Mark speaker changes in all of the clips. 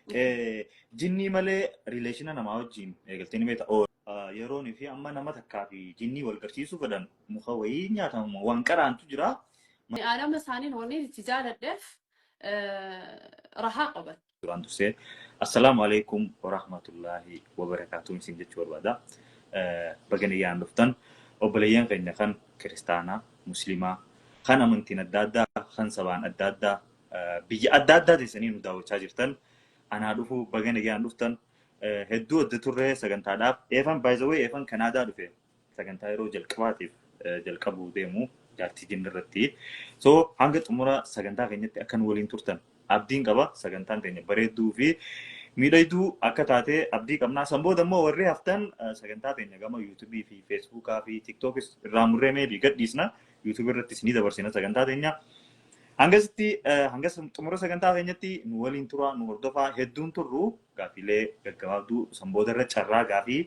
Speaker 1: Jinnii malee riileeshina namaa wajjin eegaltee ni beekta. Yeroon fi amma nama takkaa fi jinnii wal garsiisuu fedhan muka wayii nyaatamu waan qaraantu jira.
Speaker 2: أنا مسانين هوني تجارة دف رهاقبة.
Speaker 1: Duraan dursee assalaamu alaikum warahmatullahi wabarakaatuh isin jechuu barbaada. Baga nagaan dhuftan obboleeyyan keenya kan kiristaanaa, musliimaa, kan amantiin adda addaa, kan sabaan adda addaa, biyya adda addaa teessanii nu daawwachaa jirtan. Anaa dhufu baga nagaan dhuftan hedduu adda turree sagantaadhaaf eefan baay'isawee eefan Kanaadaa dhufe sagantaa yeroo jalqabaatiif jalqabuu deemu jaartii jinnirratti. So hanga xumura sagantaa keenyatti akkan waliin turtan abdiin qaba. Sagantaan keenya bareedduu fi miidhagduu akka taate abdii qabnaa. Sanbooda immoo warri haftan sagantaa keenya gama yuutuubii fi feesbuukaa fi tiiktookis irraa murree meebii gadhiisna. Yuutuubii irrattis ni dabarsina sagantaa keenya. Hangasitti hanga xumura sagantaa keenyatti nu waliin tura nu hordofaa hedduun turru gaafiilee gaggabaabduu sanbooda irra carraa gaafii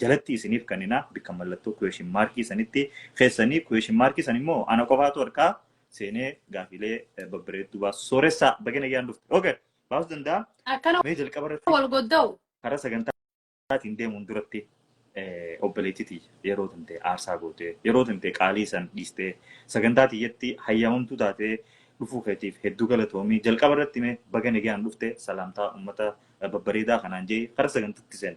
Speaker 1: jalatti isiniif kennina bikka mallattoo kuweeshin maarkii sanitti keessanii kuweeshin maarkii san immoo ana qofaatu harkaa seenee gaafiilee babbareedduu baasu sooressaa baga nagaan dhufte. Okay, baasuu danda'a.
Speaker 2: أكنا
Speaker 1: Mee jalqaba irratti
Speaker 2: والقدو.
Speaker 1: karaa sagantaatiin deemuun duratti obboleettitii yeroo tante aarsaa gootee yeroo tante qaalii san dhiistee sagantaa tiyyatti hayyamamtuu taatee dhufuu keetiif hedduu galatoomii jalqaba irratti mee baga nagaan dhufte salaamtaa uummata babbareedaa kanaan jee karaa sagantaatti seen.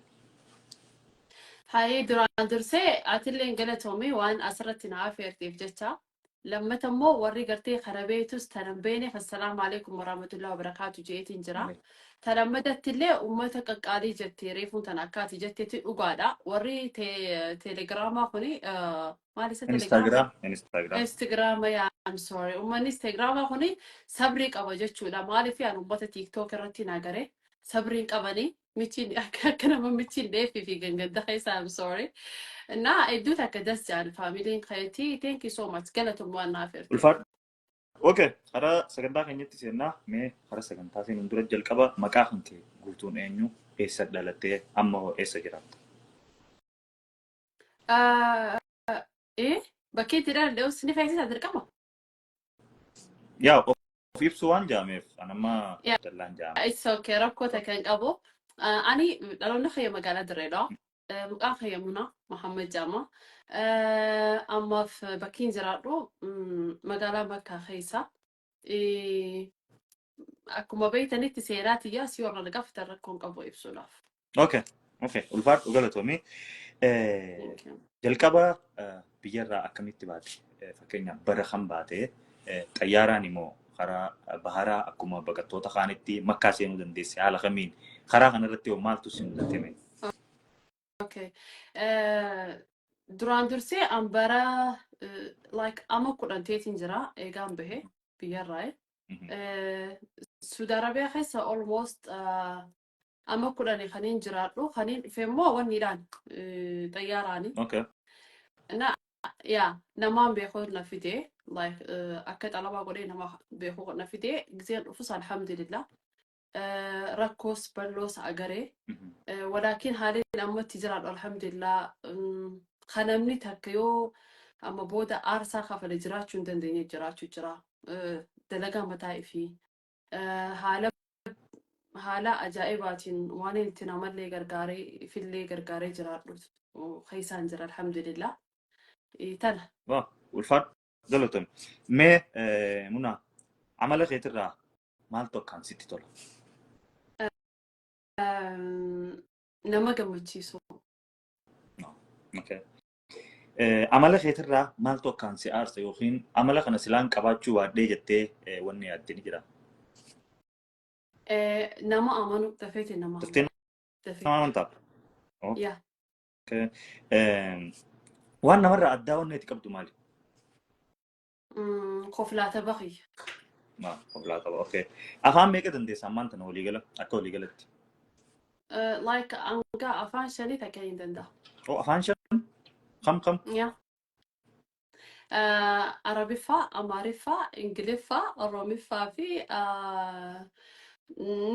Speaker 2: هاي دران درسي أتلين قلتهمي وأن أسرتنا عافية جتا لما تمو وري قرتي خربيتوس تنبيني فالسلام عليكم ورحمة الله وبركاته جيت انجرا تلمدت اللي أمتك قالي جتي ريفون تناكاتي جتي أقادا وري تيليجراما خوني ما لسه تيليجراما انستغرام يا I'm sorry أما انستغرام خوني صبرك أبو جتشو لا مالي في أنا أمتا تيك توك رتي ناقري صبرين قبني ميتين أكنا ما ميتين دافي في جنجد خيسا I'm sorry نا ادوتا كدس على الفاميلين خيتي thank you so much قالت مو نافر
Speaker 1: Ulfaadhu. Okay, karaa sagantaa keenyatti seennaa mee karaa sagantaa seenuun dura jalqaba maqaa kan kee guutuun eenyu eessa dhalattee amma hoo eessa jiraatta?
Speaker 2: إيه بكيت ده لو سني فايزة تركمه
Speaker 1: Yaa of ibsuu waan jaameef anamma
Speaker 2: يا
Speaker 1: dallaan jaame.
Speaker 2: it's okay ربكو تكن أبو أني لو نخيم مقالة دريدا مقام خيمنا محمد جامع أما في بكين زرادو مقالة مكة خيسة أكو ما بيت نت سيراتي يا سيور لقف تركون أبو إبسولاف
Speaker 1: Okay, ulfaadhu galatoomii. Jalqaba biyyarraa akkamitti baate? Fakkeenyaaf bara kan baate xayyaaraan immoo karaa baharaa akkuma baqattoota kaanitti makkaa seenuu dandeesse haala kamiin karaa kanarratti maaltu sin mudatame?
Speaker 2: Okay. Duraan dursee an bara like amma kudhan teetiin jira eegaan bahe biyyarraa. Saudi Arabia keessa almost amma kudhani kaniin jiraadhu kaniin dhufeemmoo wanniidhaan xayyaaraani.
Speaker 1: Okay.
Speaker 2: Namaan beekuu na fidee like akka xalabaa godhee nama beekuu na fidee giseen dhufus alhamdulillah. Rakkoos balloos agaree ولكن حاليا أما تجرى الحمد لله خنمني تكيو أما بودا أرسا خاف الإجراء شون دندني إجراء شو جرا دلقا متاعي في حالا أجائباتين واني انتنامر لي غرغاري في اللي غرغاري جرا خيسان جرا الحمد لله تلا
Speaker 1: ulfaadhu galatoomii. Mee Munaa amala keetirraa maaltu akkaan sitti tola?
Speaker 2: nama gammachiisu.
Speaker 1: Okay. Amala keetirraa maaltu akkaan si aarsa yookiin amala kana silaan qabaachuu waadhee jettee wanni yaadde ni jira?
Speaker 2: nama amanu dafeeti nama
Speaker 1: Daftee nama amantaa?
Speaker 2: yaa
Speaker 1: Waan namarraa addaa wanni itti qabdu maali?
Speaker 2: koflaata baqi.
Speaker 1: Koflaa qaba. Okay. Afaan meeqa dandeessaa ammaan tana waliigala akka waliigalatti?
Speaker 2: like anga afaan shanii takka hin danda'a.
Speaker 1: Afaan shan? Kam?
Speaker 2: yaa Arabiffaa, Amaariffaa, Ingiliffaa, Oromiffaa fi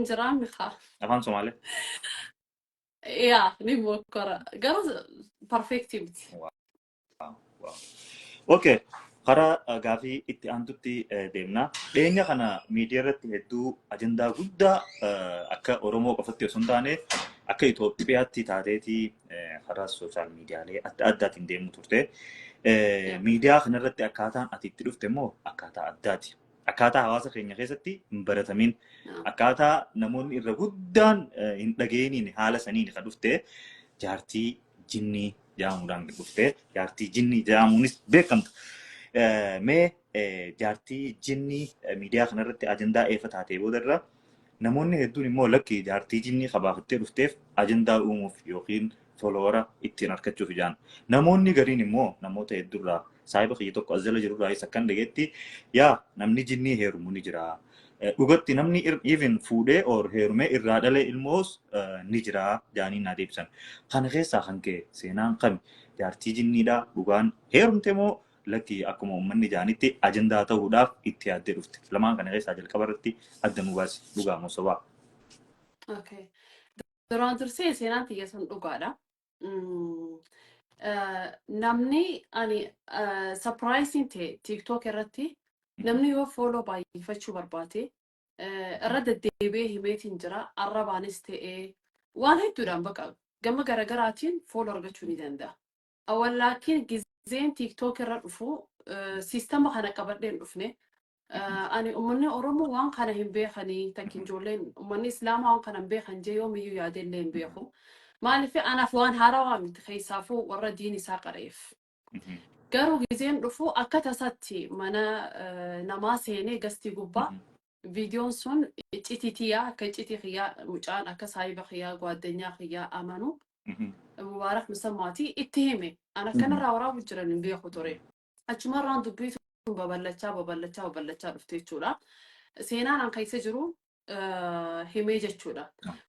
Speaker 2: Jiraamiffaa.
Speaker 1: Afaan Somaalee?
Speaker 2: yaa ni mokkora garuu perfecti miti.
Speaker 1: Okay. Karaa gaafii itti aantutti deemna. Dhiyeenya kana miidiyaa irratti hedduu ajandaa guddaa akka Oromoo qofatti osoo hin taane akka Itoophiyaatti taateetii karaa sooshaal miidiyaalee adda addaatiin deemu turte. Miidiyaa kanarratti akkaataan ati itti dhufte immoo akkaataa addaati. Akkaataa hawaasa keenya keessatti hin baratamin. Akkaataa namoonni irra guddaan hin dhageenyiin haala saniin kan dhufte jaartii jinnii jedhamuudhaan dhufte. Jaartii jinnii jedhamuunis beekamtu. Mee jaartii jinnii miidiyaa kanarratti ajandaa eefa taatee boodarra namoonni hedduun immoo lakki jaartii jinnii qabaafattee dhufteef ajandaa uumuuf yookiin folloowara ittiin argachuuf ijaan. Namoonni gariin immoo namoota hedduurraa saayiba kiyya tokko as jala jirurraa isa kan dhageetti yaa namni jinnii heerumu ni jira. Dhugatti namni even fuudhee or heerumee irraa dhalee ilmoos ni jira jaaniin naa deebisan. Kana keessaa kan ka'e seenaan kami jaartii jinniidhaa dhugaan heerumte moo lakki akkuma uummanni jaanitti ajandaa ta'uudhaaf itti yaaddee dhufte. Lamaan kana keessaa jalqaba irratti adda nu baasi dhugaa moo sobaa?
Speaker 2: Okay. Duraan dursee seenaan tiyya sun dhugaadha. Namni ani surprising ta'e TikTok irratti namni yoo follow baay'ifachuu barbaade irra deddeebi'ee himeetiin jira. Arrabaanis ta'ee waan hedduudhaan baqa gama garaagaraatiin follow argachuu ni danda'a. Awwaalaakiin gizeen TikTok irra dhufu sistema kana qabadheen dhufne. Ani uummanni Oromoo waan kana hin beekanii takkin ijoolleen uummanni Islaamaa waan kana hin beekan jee yoomiyyuu yaadellee hin beeku. Maaliif anaaf waan haarawaa miti keessaafuu warra diin isaa qareef. Garuu gizeen dhufu akka tasaatti mana namaa seenee gastii gubbaa viidiyoon sun iccitii akka iccitii xiyyaa mucaan akka saayiba xiyyaa gwaaddanyaa xiyyaa amanu mubaarak musammaati itti hime. Ana kanarraa waraabu jiran hin beeku ture. Achumarraan dubbii babal'achaa dhufte jechuudha. Seenaan an keessa jiru himee jechuudha.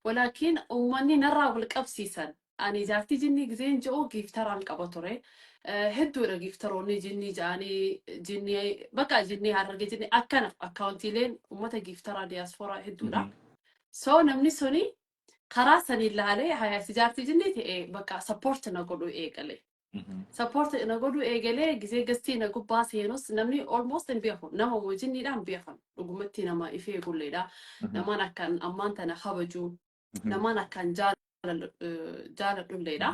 Speaker 2: Walaakiin uummanni narraa wal qabsiisan ani jaartii jinnii gizeen jedhu giiftaraan qaba ture. Hedduudha giiftaroonni jinnii ja'anii jinnii bakka jinnii hararge jinnii akkana akkaawuntiileen uummata giiftaraa diyaaspooraa hedduudha. So namni suni karaa sanii ilaalee hayaasi jaartii jinnii ta'e bakka sappoorti na godhu eegale. Support na godhu eegalee gisee gastii na gubbaa seenus namni almost hin beeku nama wajjinniidhaan beekan dhugumatti nama ifee gulleedha namaan akkan ammaan tana kabaju namaan akkan jaaladhulleedha.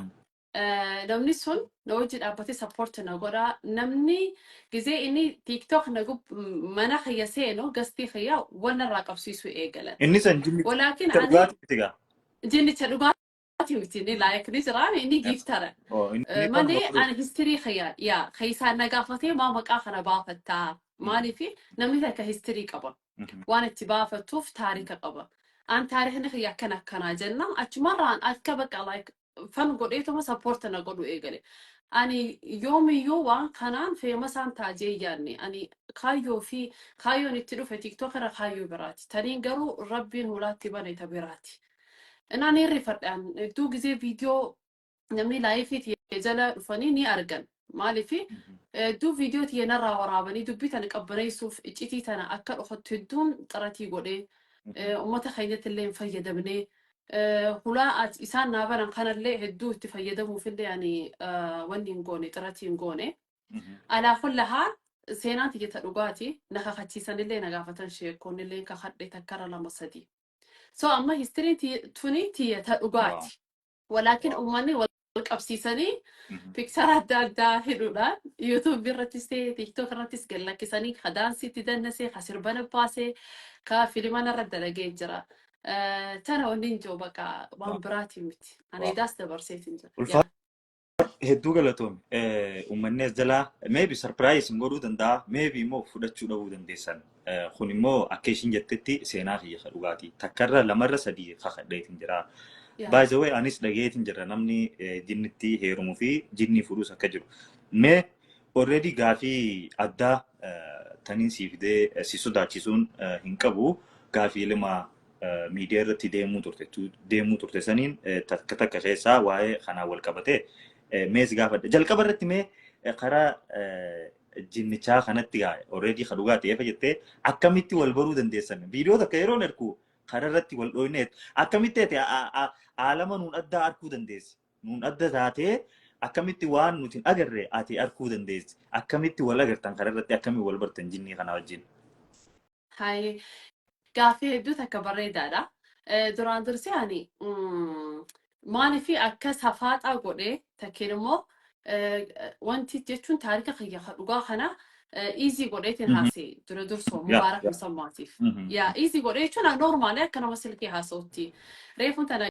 Speaker 2: Namni sun na wajji dhaabbatee support na godha namni gisee inni TikTok na mana kiyya seenu gastii kiyya walirraa qabsiisuu eegalan.
Speaker 1: Inni san
Speaker 2: jinnicha dhugaa تيمتني لايك نجران إني جيفترا ماني أنا هستري خيال يا خيسان نقافتي ما مقاخنا بافتها ماني في نمني كهستري قبل وانا اتبافة توف تاريخ قبل أنا تاريخ نخيا كنا جنة أتمران أتكبك لايك فن قريتو ما سبورتنا قولوا إيجالي أني يومي يوان كانان في مثلا تاجي يعني أني خايو نتلو في تيك توك خايو براتي تانين قالوا ربي هولاتي بني تبراتي أنا نيرفت عن تو جزء فيديو نمني لايفي تيجلا فني أرجن مالي في دو فيديو تينرى ورابني دو بيتنا كبري سوف إجتي تنا أكل أخذ تدوم تراتي قولي وما تخيلت اللي مفيدة بني هلا إنسان نابنا خنا اللي هدو تفيدة مو في اللي يعني وني نقوني تراتي نقوني على كلها سينات يتلقاتي نخختي سنة اللي نقافتن شيء كون اللي كخد يتكرر لما صدي so أما history تي تلقاتي ولكن أماني والقبسيسني بيكسرات دا هيرولا يوتيوب برتستي تيك توك رتس قال لك سني خدانسي تدنسي خسر بنباسي كفيلمان رد لقيت جرا ترى ونينجو بقى وامبراتي متي أنا داست برسيت إنجا
Speaker 1: hedduu galatoom uummanni as jalaa maybe surprise godhuu danda'a maybe immoo fudhachuu dhabuu dandeessan kun immoo akka ishiin jettetti seenaa kiyya dhugaati takkarra lamarra sadii kakadheetiin jira by the way anis dhageetiin jira namni jinnitti heerumuu fi jinnii fuudhuus akka jiru mee already gaafii addaa taniin si fidee si sodaachisuun hin qabu gaafii lama miidiyaa irratti deemuu turte saniin takka keessaa waa'ee kanaa wal qabatee mees gaafadhe jalqaba irratti mee karaa jinnichaa kanatti already kadhugaa ta'eef jettee akkamitti wal baruu dandeessan viidiyoo takka yeroon ergu karaa irratti wal dhooyneet akkamitti ati aalama nuun addaa arkuu dandeessi nuun adda taatee akkamitti waan nuti agarre ati arkuu dandeessi akkamitti wal agartan kanarratti akkamii wal bartan jinnii kana wajjin.
Speaker 2: Hayi gaaffii hedduu takka bareedaadha. Duraan dursee ani maaliif akka safaaxaa godhee takkeen immoo wanti jechuun taarika kiyya dhugaa kana easy godheetiin haasee dura dursoo mubaarak musammaatiif. Yaa easy godhee jechuun normaali akka nama silkii haasa'utti reefuun tana